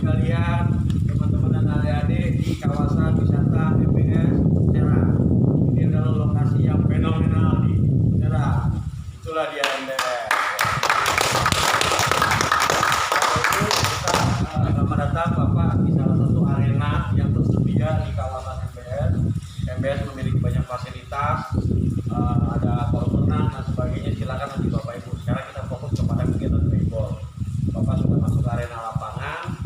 sekalian, teman-teman dan adik-adik di kawasan wisata MBS Serang. Ini adalah lokasi yang fenomenal di Serang. Itulah dia MBS. Itu kita selamat datang Bapak di salah satu arena yang tersedia di kawasan MBS. MBS memiliki banyak fasilitas, ada kolam renang dan sebagainya. Silakan nanti Bapak Ibu. Sekarang kita fokus kepada kegiatan paintball. Bapak sudah masuk ke arena lapangan.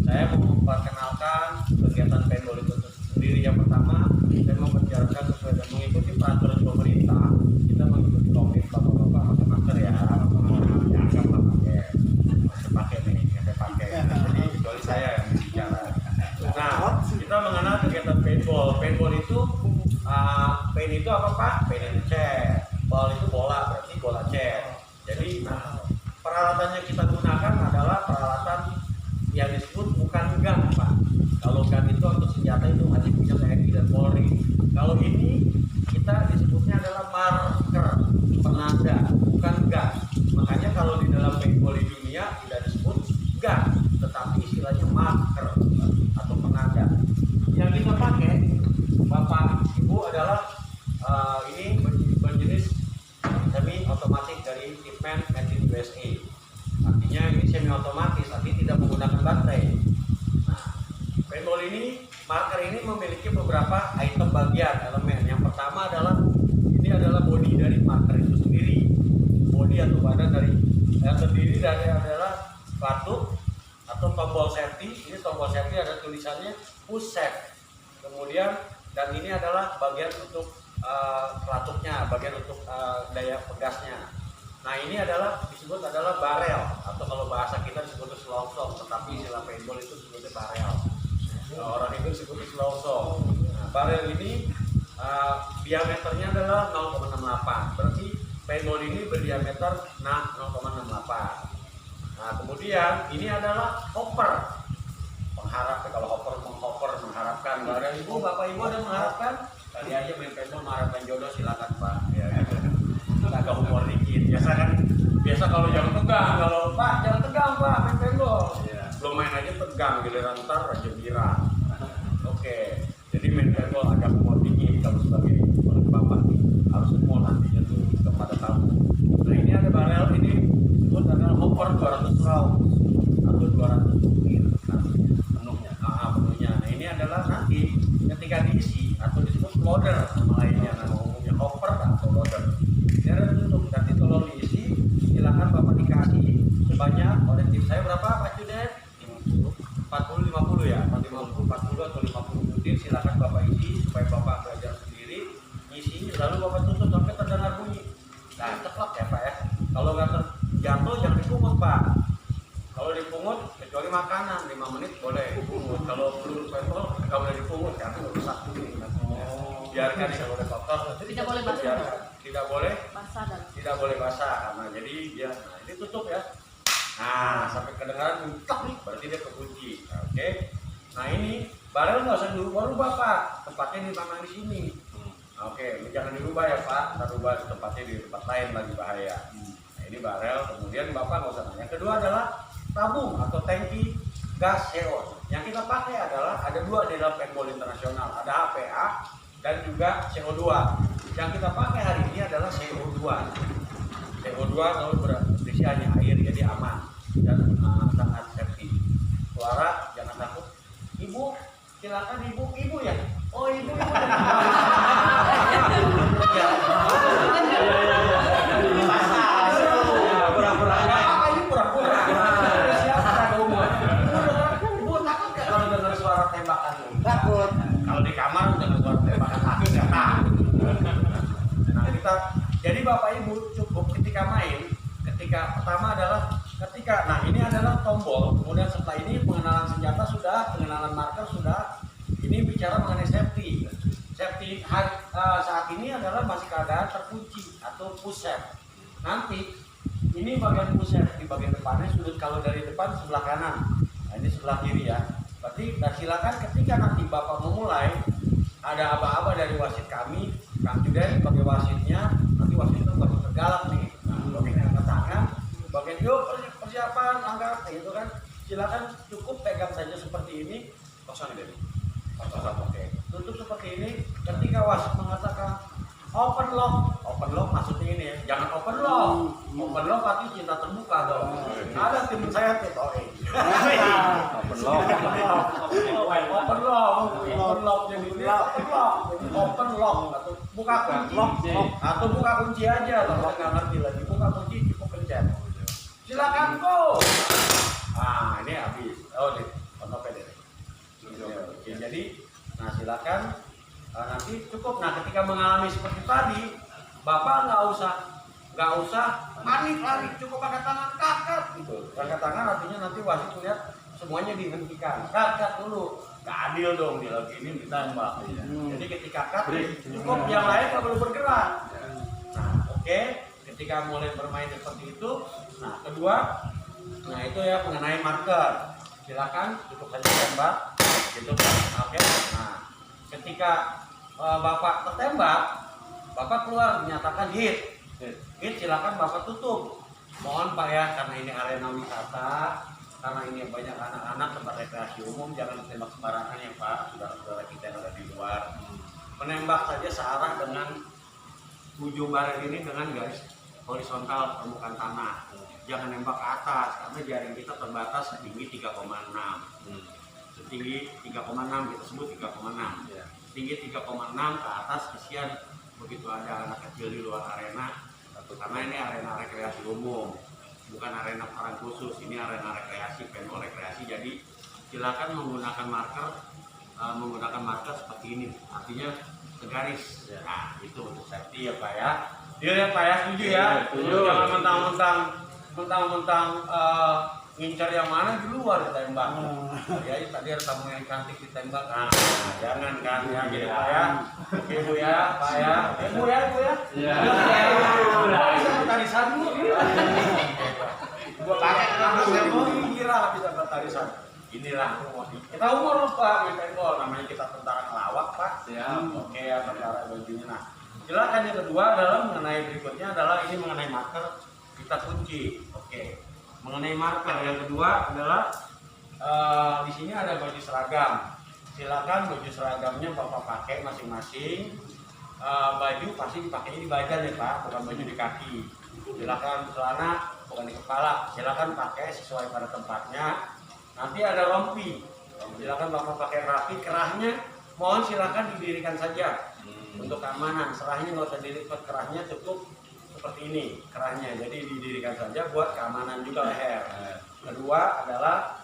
Saya mau memperkenalkan kegiatan paintball itu sendiri. Yang pertama, saya mau menjelaskan sesuai dan mengikuti peraturan pemerintah. Kita mengikuti komit bapak-bapak pakai masker ya, jangan pakai nih, pakai. Jadi kecuali saya yang bicara. Nah, kita mengenal kegiatan paintball. Paintball itu paint itu apa Pak? Paint itu cat. Ball itu bola, berarti bola cat. Jadi peralatannya kita gunakan adalah peralatan yang disebut bukan gun Pak. Kalau gun itu atau senjata itu hanya punya TNI dan Polri. Kalau ini kita disebutnya adalah marker, penanda, bukan gun. Makanya kalau di dalam paintball di dunia tidak disebut gun, tetapi istilahnya marker atau penanda. Yang kita pakai Bapak Ibu adalah ini berjenis semi otomatis dari Hitman made in USA. Artinya ini semi otomatis tapi tidak menggunakan baterai. Nah, paintball ini, marker ini memiliki beberapa item bagian elemen. Yang pertama adalah ini adalah bodi dari marker itu sendiri. Bodi atau badan dari yang terdiri dari adalah batu atau tombol safety. Ini tombol safety ada tulisannya push safe. Kemudian dan ini adalah bagian untuk pelatuknya, bagian untuk daya pegasnya. Nah ini adalah disebut adalah barel atau kalau bahasa kita disebut selongsong, tetapi istilah paintball itu disebutnya barel. Orang itu disebut selongsong. Nah, barel ini diameternya adalah 0,68. Berarti paintball ini berdiameter 0,68. Nah kemudian ini adalah hopper. Mengharap kalau hopper mengharapkan barel. Ibu Bapak Ibu ada mengharapkan? Tadi aja main paintball mengharapkan jodoh, silakan Pak. Ya, agak humor dikit. Biasa kalau jangan tegang, kalau Pak jangan tegang Pak main paintball. Ya. Belum main aja tegang, giliran ntar aja girang. Oke, jadi main paintball agak humor dikit kalau sebagai Bapak harus humor nantinya tuh kepada tamu. Nah ini ada barel ini disebut adalah hopper 200 round atau 200 butir penuhnya. Penuhnya. Nah ini adalah nanti ketika diisi atau disebut loader nama lainnya, nama umumnya hopper atau loader. Dia ada tutup, nanti tolong diisi, silakan Bapak dikasih sebanyak oleh tim saya berapa Pak Judet? 40 50 ya, 40 atau 50 butir, silakan Bapak isi supaya Bapak belajar sendiri, isi lalu Bapak tutup sampai terdengar bunyi. Nah, ceklok ya Pak ya. Kalau nggak terjatuh jangan dipungut Pak. Kalau dipungut kecuali makanan 5 menit boleh dipungut. Kalau peluru paintball nggak boleh dipungut karena rusak dulu. Biarkan kalau udah kotor. Tidak boleh basah. Tidak boleh Basah dan. tidak boleh basah karena jadi dia. Nah ini tutup ya. Nah sampai kedengaran mentok nih berarti dia kekunci. Oke. Nah ini barel nggak usah dirubah Pak. Tempatnya di tangan di sini. Oke. Jangan dirubah ya Pak. Kita rubah tempatnya di tempat lain lagi bahaya. Nah ini barel. Kemudian Bapak nggak usah tanya. Kedua adalah tabung atau tangki gas CO. Yang kita pakai adalah ada dua di dalam paintball internasional. Ada HPA dan juga CO2. Yang kita pakai hari ini adalah CO2. CO2 kalau berisi hanya air jadi aman dan sangat safety. Suara jangan takut. Ibu, silakan ibu ya. Oh ibu. Ya. Pura-pura. Apa ini pura-pura? Siapa ada umur? Ibu takut nggak kalau dengar suara tembakan? Takut. Kalau di kamar dengar suara tembakan takut nggak takut. Nah kita, jadi Bapak Ibu cukup ketika main, ketika pertama adalah nah ini adalah tombol, kemudian setelah ini pengenalan senjata sudah, pengenalan marker sudah, ini bicara mengenai safety. Safety saat ini adalah masih keadaan terkunci atau push safe. Nanti ini bagian push safe di bagian depannya sudut, kalau dari depan sebelah kanan, nah ini sebelah kiri ya. Berarti silakan ketika nanti Bapak memulai, ada aba-aba dari wasit kami, Kang Judet sebagai wasitnya, nanti wasit itu wasit tergalak nih. Nah, bagian angkat tangan, bagian yuk persiapan angkat, gitu kan. silakan cukup pegang saja seperti ini, kosong ini. Oke. Tutup seperti ini. Ketika wasit mengatakan open lock maksudnya ini ya, jangan open lock artinya cinta terbuka dong. Ada tim saya tuh, open lock jadi open lock atau buka kunci atau buka kunci aja kalau nggak ngerti lagi buka kunci cukup pencet. Silakan go. Ah ini habis. Oh nih, deh. Oke, jadi nah silakan. Nanti cukup. Nah ketika mengalami seperti tadi, bapak nggak usah panik lari, cukup angkat tangan kakak gitu. Angkat tangan artinya nanti wasit lihat semuanya dihentikan. Kakak dulu, nggak adil dong dia lagi ini ditembak. Jadi ketika kakak cukup, yang lain nggak perlu bergerak. Nah oke, ketika mulai bermain seperti itu, nah kedua, nah itu ya mengenai marker. Silakan cukup saja tembak, gitu kan? Oke. Nah ketika bapak tertembak, bapak keluar menyatakan hit, silakan bapak tutup. Mohon pak ya, karena ini arena wisata, karena ini banyak anak-anak tempat rekreasi umum, jangan tembak sembarangan ya pak, saudara-saudara kita yang ada di luar. Menembak saja searah dengan ujung baret ini dengan garis horizontal permukaan tanah. Jangan nembak ke atas, karena jaring kita terbatas setinggi 3,6. Setinggi 3,6 kita sebut 3,6 ya. Tinggi 3,6 ke atas kesian begitu ada anak kecil di luar arena, karena ini arena rekreasi umum, bukan arena orang khusus, ini arena rekreasi, paintball rekreasi. Jadi silakan menggunakan marker seperti ini, artinya segaris. Nah itu untuk safety ya pak ya. Dia ya pak ya, setuju ya. Jangan mentang-mentang ngincar yang mana di luar ditembak. Ya tadi ada tamu yang cantik ditembak. Nah, jangan kan ya gitu pak ya. Oke bu ya, pak ya. Bu ya. Iya. Bisa tarisan bu. Gua pakai kalau saya mau kira bisa tarisan. Inilah kita umur pak main paintball, namanya kita tentara ngelawak pak. Oke ya tentara bajunya. Nah silakan. Yang kedua adalah mengenai berikutnya adalah ini mengenai marker kita kunci. Oke. Mengenai marker yang kedua adalah di sini ada baju seragam. Silakan baju seragamnya bapak pakai masing-masing. Baju pasti dipakainya di badan ya pak, bukan baju di kaki. Silakan celana bukan di kepala. Silakan pakai sesuai pada tempatnya. Nanti ada rompi. Silakan bapak pakai rapi. Kerahnya mohon silakan didirikan saja untuk keamanan. Serahnya nggak usah dilipat, kerahnya cukup seperti ini kerahnya, jadi didirikan saja buat keamanan juga leher. Kedua adalah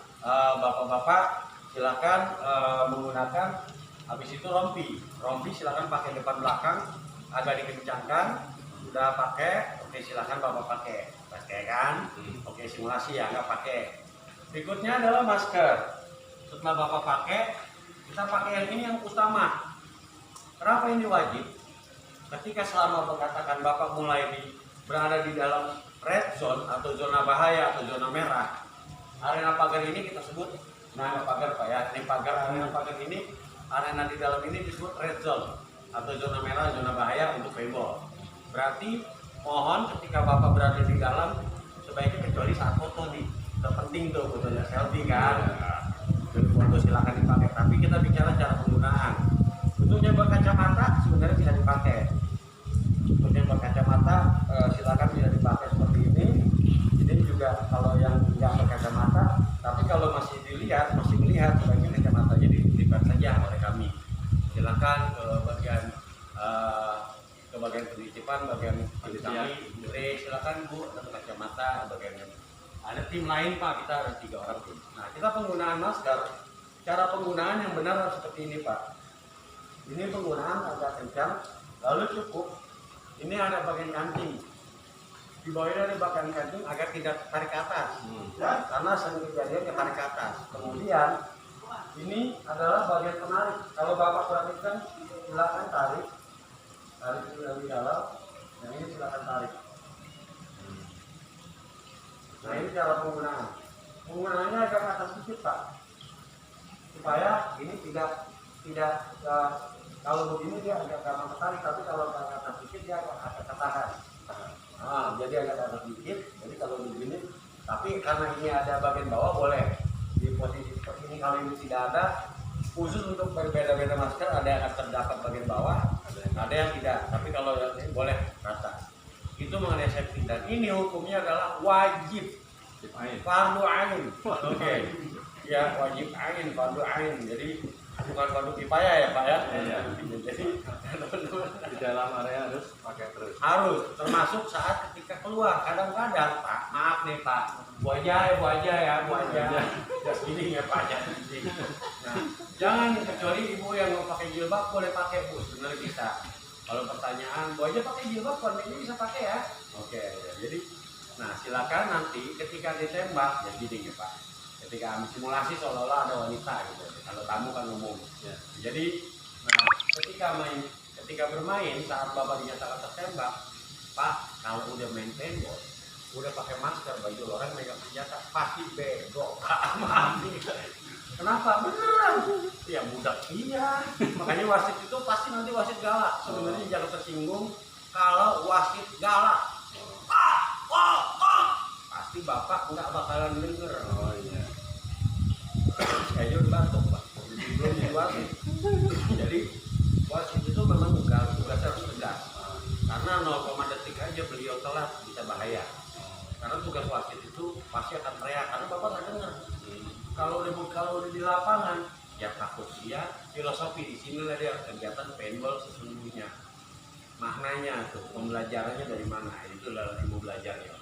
bapak-bapak silakan menggunakan habis itu rompi silakan pakai depan belakang agak dikencangkan. Sudah pakai, oke silakan bapak pakai kan. Oke simulasi ya nggak pakai. Berikutnya adalah masker. Setelah bapak pakai, kita pakai yang ini yang utama. Kenapa ini wajib? Ketika selama mengatakan bapak mulai berada di dalam red zone atau zona bahaya atau zona merah, arena pagar ini kita sebut, nah pagar pak ya, ini pagar arena pagar ini, arena di dalam ini disebut red zone atau zona merah, zona bahaya untuk paintball. Berarti mohon ketika bapak berada di dalam sebaiknya kecuali saat foto nih, terpenting tuh fotonya selfie kan, foto silakan dipakai. Tapi kita bicara cara penggunaan. Bentuknya berkacamata sebenarnya bisa dipakai. Bentuknya berkacamata silakan bisa dipakai seperti ini. Ini juga kalau yang tidak berkacamata, tapi kalau masih melihat sebaiknya kacamatanya dilipat saja oleh kami. Silakan ke bagian penitipan, bagian kami, silakan bu ada kacamata, bagian ada tim lain pak, kita ada 3 orang tim. Nah kita penggunaan masker, cara penggunaan yang benar seperti ini pak. Ini penggunaan agak kencang, lalu cukup. Ini ada bagian kancing. Di bawahnya ada bagian kancing agar tidak tarik ke atas. Ya, karena sering kejadian tarik ke atas. Kemudian ini adalah bagian penarik. Kalau bapak perhatikan, silakan tarik dulu dari dalam. Yang ini silakan tarik. Nah ini cara penggunaan. Penggunaannya agak ke atas sedikit pak, supaya ini tidak kalau begini dia agak gampang ketarik, tapi kalau agak atas sedikit dia agak ketahan. Nah, jadi agak atas sedikit. Jadi kalau begini, tapi karena ini ada bagian bawah boleh. seperti kali ini tidak ada. Khusus untuk berbeda-beda masker, ada yang terdapat bagian bawah, ada yang tidak. Tapi kalau yang ini boleh rata. Itu mengenai safety, dan ini hukumnya adalah wajib fardu ain. Oke. Ya, wajib ain, fardu ain. Jadi bukan fardu kifayah ya Pak ya. Jadi Di dalam area harus pakai terus. harus, termasuk saat ketika keluar. Kadang-kadang Pak, maaf nih Pak, bu aja ya, just kidding ya Pak, jangan kidding. Nah, jangan, kecuali ibu yang mau pakai jilbab boleh pakai Bu, sebenarnya bisa. Kalau pertanyaan, bu aja pakai jilbab, kontennya bisa pakai ya. Oke, ya. Jadi, nah silakan nanti ketika ditembak, ya gini ya Pak. Ketika simulasi seolah-olah ada wanita gitu. Kalau tamu kan umum. Ya. Jadi, nah ketika bermain saat Bapak dinyatakan tertembak, Pak, kalau udah main paintball, udah pakai masker, baju orang megang senjata, pasti bego. Mati. Kenapa? Beneran. Ya budak iya. Makanya wasit itu pasti nanti wasit galak. Sebenarnya jangan tersinggung kalau wasit galak. Pasti Bapak nggak bakalan denger. Oh iya. Saya juga batuk Pak. Belum jadi wasit. Jadi wasit itu memang tugasnya harus tegas. Karena 0, detik aja beliau telat bisa bahaya. Karena tugas wasit itu pasti akan teriak karena Bapak nggak dengar. Kalau di lapangan ya takut dia filosofi di sini lah dia kegiatan paintball sesungguhnya. Maknanya tuh pembelajarannya dari mana? Itu adalah ilmu belajarnya.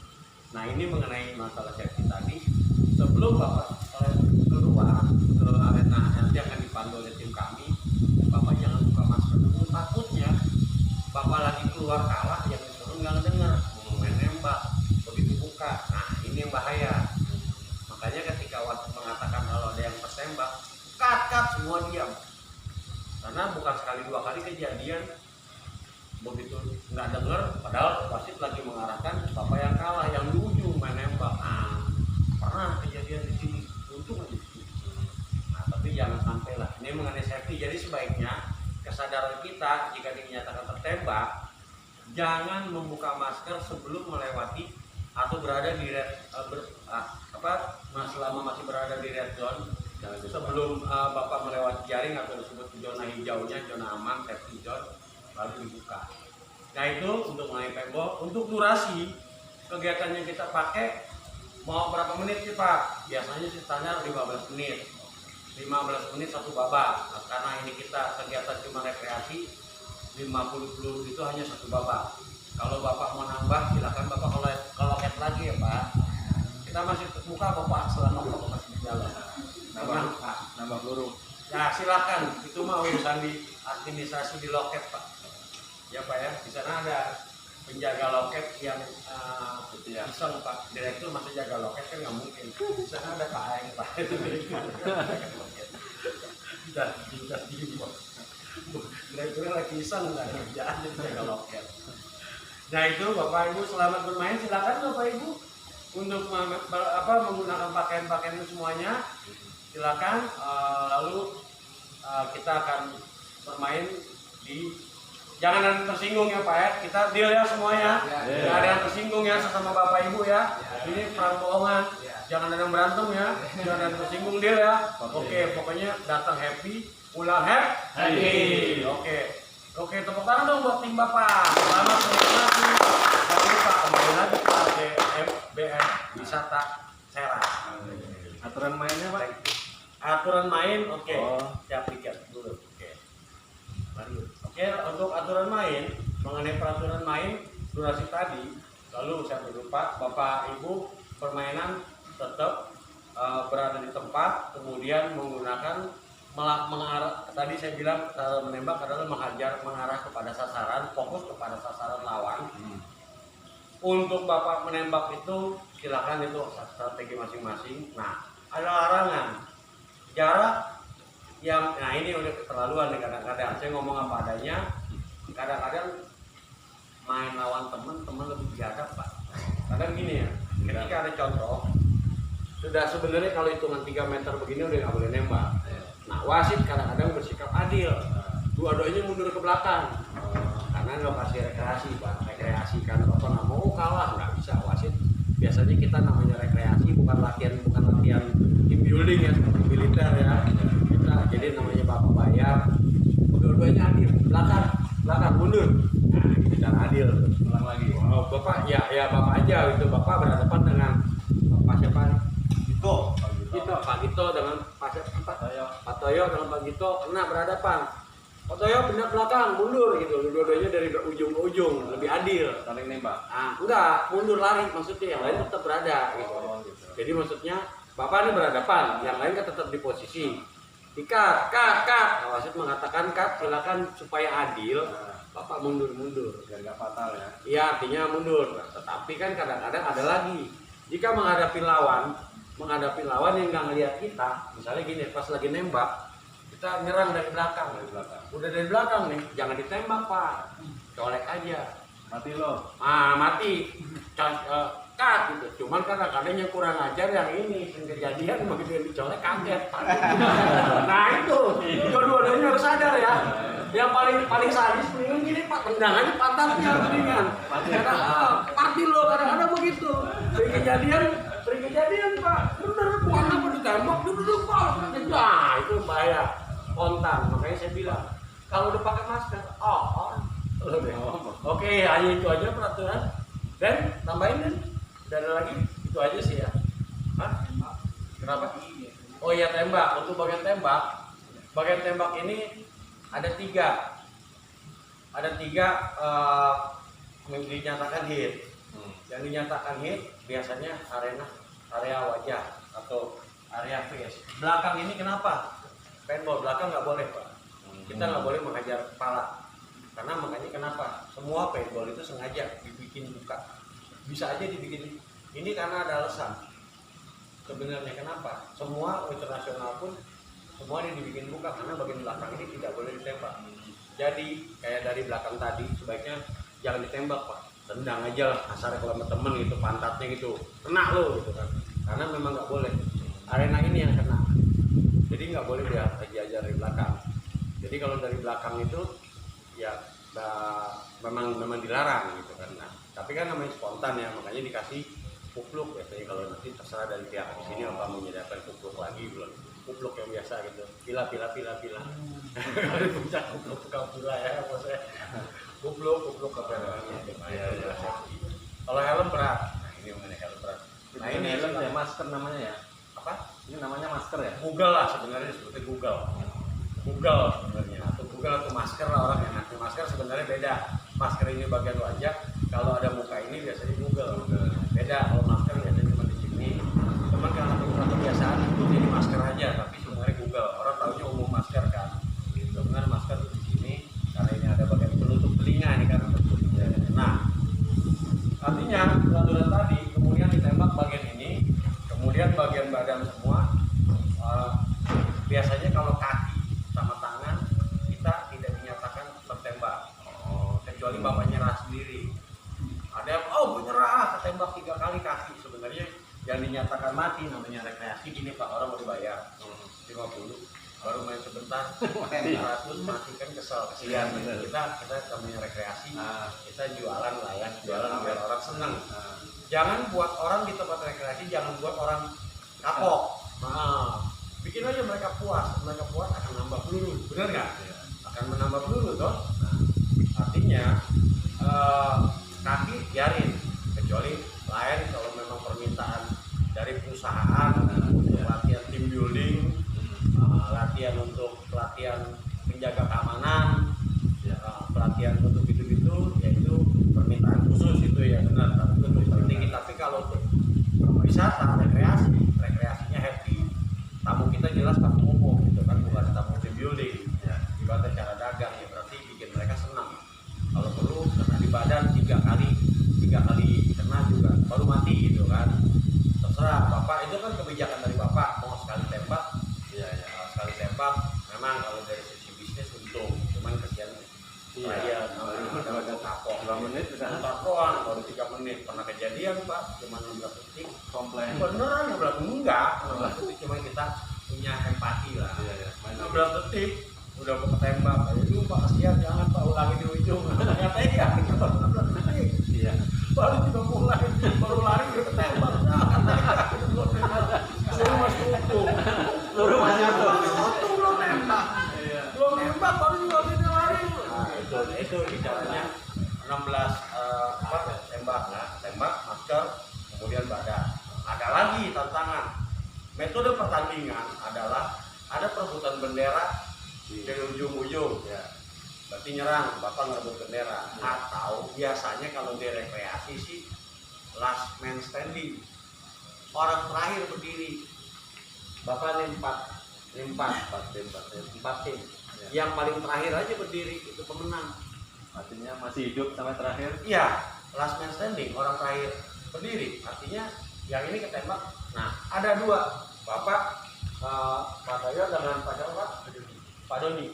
Nah, ini mengenai masalah safety tadi. Sebelum Bapak keluar ke arena nanti akan dipandu oleh tim kami, Bapak jangan buka masker dulu. Takutnya Bapak lagi keluar kalah yang disuruh nggak dengar, main nembak, begitu buka. Nah, ini yang bahaya. Makanya ketika wasit mengatakan kalau ada yang tertembak, cut semua diam. Karena bukan sekali dua kali kejadian begitu nggak dengar, padahal wasit lagi mengarahkan Bapak yang kalah, yang di ujung main nembak. Nah, pernah kejadian di sini, untung aja di sini. Nah, tapi jangan sampai lah. Ini mengenai safety. Jadi sebaiknya kesadaran kita jika dinyatakan tertembak, jangan membuka masker sebelum melewati atau berada di selama masih berada di red zone, sebelum Bapak melewati jaring atau disebut zona hijaunya, zona aman, safety zone, baru dibuka. Nah, itu untuk mengenai paintball. Untuk durasi kegiatan yang kita pakai mau berapa menit sih Pak? Biasanya sih standar 15 menit. 15 menit satu babak. Nah, karena ini kita kegiatan cuma rekreasi, 50 peluru itu hanya satu babak. Kalau Bapak mau nambah, silakan Bapak keloket lagi ya Pak. Kita masih terbuka Bapak selama Bapak masih di jalan. Nambah peluru. Ya silakan, itu mah urusan di administrasi di loket Pak. Ya Pak ya, di sana ada penjaga loket yang iseng Pak. Direktur masih jaga loket kan nggak mungkin. Di sana ada Pak Aeng Pak. Sudah gini Pak. Direkturnya lagi iseng nggak ada kerjaan jadi jaga loket. Nah itu Bapak Ibu selamat bermain, silakan Bapak Ibu untuk menggunakan pakaian-pakaian semuanya, silakan. Lalu kita akan bermain di, jangan ada yang tersinggung ya Pak ya, kita deal ya semuanya, nggak ada yang tersinggung ya sesama Bapak Ibu ya. Ini perang bohongan, jangan ada yang berantem ya, jangan ada yang tersinggung deal ya. Oke, pokoknya datang happy, pulang happy. Oke, tepuk tangan dong buat tim Bapak. Selamat menikmati. Jangan lupa kembali lagi ke BM Wisata Serang. Aturan mainnya Pak? Aturan main, oke. Siap pikir dulu. Oke, untuk aturan main, mengenai peraturan main durasi tadi, lalu saya berlupa, Bapak Ibu permainan tetap berada di tempat, kemudian menggunakan mengarah, tadi saya bilang menembak adalah mengarah kepada sasaran, fokus kepada sasaran lawan. Untuk Bapak menembak itu silakan, itu strategi masing-masing. Nah, ada larangan jarak yang, nah ini udah keterlaluan nih kadang-kadang. Saya ngomong apa adanya, kadang-kadang main lawan teman lebih biadab Pak. Kadang gini ya, ketika ada contoh, sudah sebenarnya kalau hitungan 3 meter begini udah nggak boleh nembak. Nah, wasit kadang-kadang bersikap adil, dua-duanya mundur ke belakang, karena lokasi rekreasi Pak, rekreasi kan Bapak nggak mau kalah, nggak bisa. Wasit biasanya kita namanya rekreasi, bukan latihan team building ya seperti militer ya. Pak Gito dengan Pak Ayo. Toyo dengan Pak Gito kena berhadapan. Pak Toyo pindah belakang, mundur gitu. Dua-duanya dari ujung ke ujung, lebih adil. Saling nembak. Ah, enggak, mundur lari maksudnya, yang lain tetap berada gitu. Oh, gitu. Jadi maksudnya Bapak ini berhadapan, yang lain kan tetap di posisi. Cut. Nah, wasit mengatakan cut, silakan supaya adil. Bapak mundur. Biar nggak fatal ya. Iya, artinya mundur. Tetapi kan kadang-kadang ada lagi. Jika menghadapi lawan yang nggak ngelihat kita, misalnya gini, pas lagi nembak, kita nyerang dari belakang. Dari belakang. Udah dari belakang nih, jangan ditembak Pak, colek aja. Mati lo. Mati, cut gitu. Cuman kadang-kadang yang kurang ajar yang ini, yang kejadian begitu yang dicolek kaget Pak. Nah itu, dua-duanya harus sadar ya. Yang paling sadis mendingan gini Pak, tendangannya pantatnya mendingan. Karena mati lo kadang-kadang begitu. Sering kejadian Pak. Bener, bukan apa ditembak, duduk Pak. Nah itu bahaya, kontan. Makanya saya bilang, kalau udah pakai masker, oke, hanya itu aja peraturan. Dan tambahin kan, ada lagi, itu aja sih ya. Hah? Kenapa? Oh iya tembak. Untuk bagian tembak ini ada tiga dinyatakan hit. Yang dinyatakan hit biasanya area wajah atau area face. Belakang ini kenapa? Paintball belakang nggak boleh Pak. Kita nggak boleh menghajar kepala. Karena makanya kenapa? Semua paintball itu sengaja dibikin buka. Bisa aja dibikin ini karena ada alasan. Sebenarnya kenapa? Semua internasional pun semua ini dibikin buka karena bagian belakang ini tidak boleh ditembak. Jadi kayak dari belakang tadi sebaiknya jangan ditembak Pak. Tendang aja lah kasarnya kalau sama temen gitu, pantatnya gitu. Kena lo gitu kan. Karena memang nggak boleh. Arena ini yang kena. Jadi nggak boleh dia aja dari belakang. Jadi kalau dari belakang itu ya memang dilarang gitu kan. Nah, tapi kan namanya spontan ya, makanya dikasih kupluk biasanya kalau nanti terserah dari pihak di sini apa mau menyediakan kupluk lagi belum. Kupluk yang biasa gitu. Pila. Kalau puncak kupluk tukang pila ya maksudnya. Kupluk apa namanya. Kalau helm berat. Nah, ini mengenai helm berat. Nah ini helm ya, masker namanya ya. Apa? Ini namanya masker ya. Google lah sebenarnya sebutnya Google sebenarnya atau masker lah orang yang ngerti masker sebenarnya beda. Masker ini bagian wajah, kalau ada muka ini biasanya Google. Beda kalau masker biasanya cuma di sini. Cuman karena kebiasaan itu jadi masker aja, tapi sebenarnya Google. Orang tahunya umum masker kan. Sebenarnya masker di sini karena ini ada bagian penutup telinga ini kan bentuknya. Nah, artinya peraturan tadi kemudian ditembak bagian ini, kemudian bagian badan semua. Biasanya kalau kaki sama tangan kita tidak dinyatakan tertembak, kecuali Bapak nyerah sendiri. Ada yang menyerah ketembak 3 kali kaki, sebenarnya yang dinyatakan mati namanya rekreasi. Gini Pak, orang mau dibayar 50 baru main sebentar 100 mati kan kesian. Kita namanya rekreasi, kita jualan lah ya, jualan biar orang seneng. Jangan buat orang di tempat rekreasi, jangan buat orang kapok. Bikin aja mereka puas akan nambah peluru, benar nggak? Akan menambah peluru toh. Artinya kaki biarin, kecuali lain kalau memang permintaan dari perusahaan untuk latihan team building, latihan untuk pelatihan menjaga keamanan, pelatihan untuk gitu-gitu, yaitu permintaan khusus itu ya benar. Tapi untuk penting, tapi kalau untuk wisata rekreasinya happy. Tamu kita jelas tamu umum gitu kan, bukan tamu team building ya, ibaratnya cara dagang ya, berarti bikin mereka senang. Kalau perlu kena di badan 3 kali kena juga baru mati gitu kan. Terserah Bapak, itu kan kebijakan dari Bapak, mau sekali tembak sekali tembak memang kalau dari sisi bisnis untung, cuman kesian saya ada kapok 2 menit sudah takoan baru 3 menit. Pernah kejadian Pak, cuma 16 detik komplain. beneran 16 enggak 16 detik, cuma kita punya empati lah. 16 detik udah ketembak, aduh Pak kasihan, jangan Pak ulangi di ujung. Ternyata ya 16 detik baru juga mulai, baru lari udah ketembak. Suruh masuk hukum, belum nembak baru juga kita lari. Nah itu bicaranya 16 tembak masker kemudian badan. Ada lagi tantangan match metode pertandingan adalah ada perebutan bendera dari ujung-ujung. Ya. Berarti nyerang, bapak ngerebut bendera. Atau biasanya kalau di rekreasi sih last man standing, orang terakhir berdiri. Bapak empat tim. Ya. Yang paling terakhir aja berdiri itu pemenang. Artinya masih hidup sampai terakhir. Iya, last man standing, orang terakhir berdiri. Artinya yang ini ketembak. Nah, ada dua, Bapak, Pak Dayo dengan Pak Doni,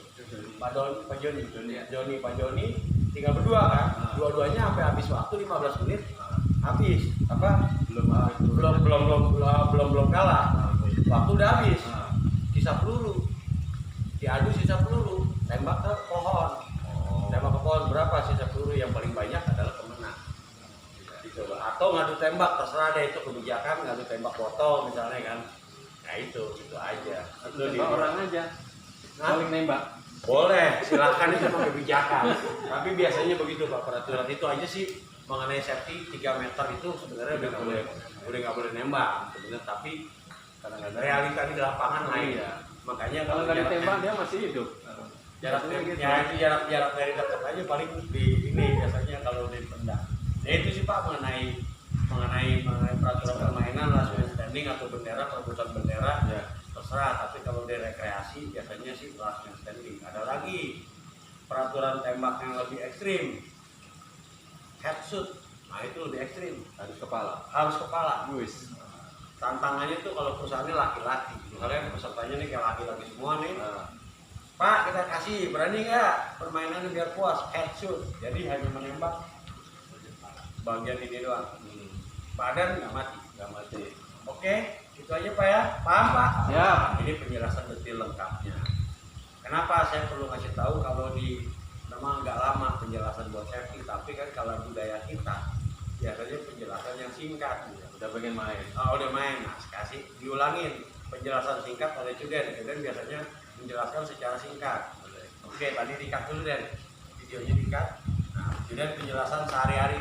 Pak Joni, tinggal berdua kan. Dua-duanya sampai habis waktu 15 menit. Habis apa? Belum kalah. Waktu udah habis. Sisa peluru. Diadu sisa peluru, tembak ke pohon. Tembak ke pohon berapa sisa peluru yang paling banyak adalah pemenang. Dicoba. Atau ngadu tembak, terserah deh, itu kebijakan, ngadu tembak botol misalnya kan. Nah itu aja. Tembak orang aja. Saling nembak. Boleh, silakan, itu memang kebijakan. Tapi biasanya begitu Pak, peraturan itu aja sih mengenai safety 3 meter itu sebenarnya udah nggak boleh nembak sebenarnya, tapi kadang-kadang realita di lapangan lain. Iya. Makanya Kalau nggak ditembak dia masih hidup. jaraknya gitu. ya itu jarak dari dekat aja paling di ini biasanya kalau di pendang. Nah itu sih Pak mengenai peraturan permainan last man standing atau bendera, perebutan bendera. Ya. Terserah, tapi kalau di rekreasi biasanya sih last man standing. Ada lagi peraturan tembak yang lebih ekstrim, headshot. Nah itu lebih ekstrim, Harus kepala. harus kepala. Wis. Tantangannya tuh kalau perusahaannya laki-laki, misalnya pesertanya nih kayak laki-laki semua nih. Nah, Pak kita kasih, berani nggak permainannya biar puas, headshot. Jadi hanya menembak bagian ini doang, badan nggak mati. nggak mati. Oke, itu aja Pak ya. Paham Pak? Siap. Ini penjelasan detail lengkapnya. Kenapa saya perlu ngasih tahu kalau memang agak lama penjelasan buat safety, tapi kan kalau budaya kita biasanya penjelasan yang singkat. Udah pengen main. Udah main, nah kasih diulangin penjelasan singkat oleh Cuden. Cuden biasanya menjelaskan secara singkat. Oke, tadi di-cut dulu deh, videonya di-cut. Nah, Cuden penjelasan sehari-hari.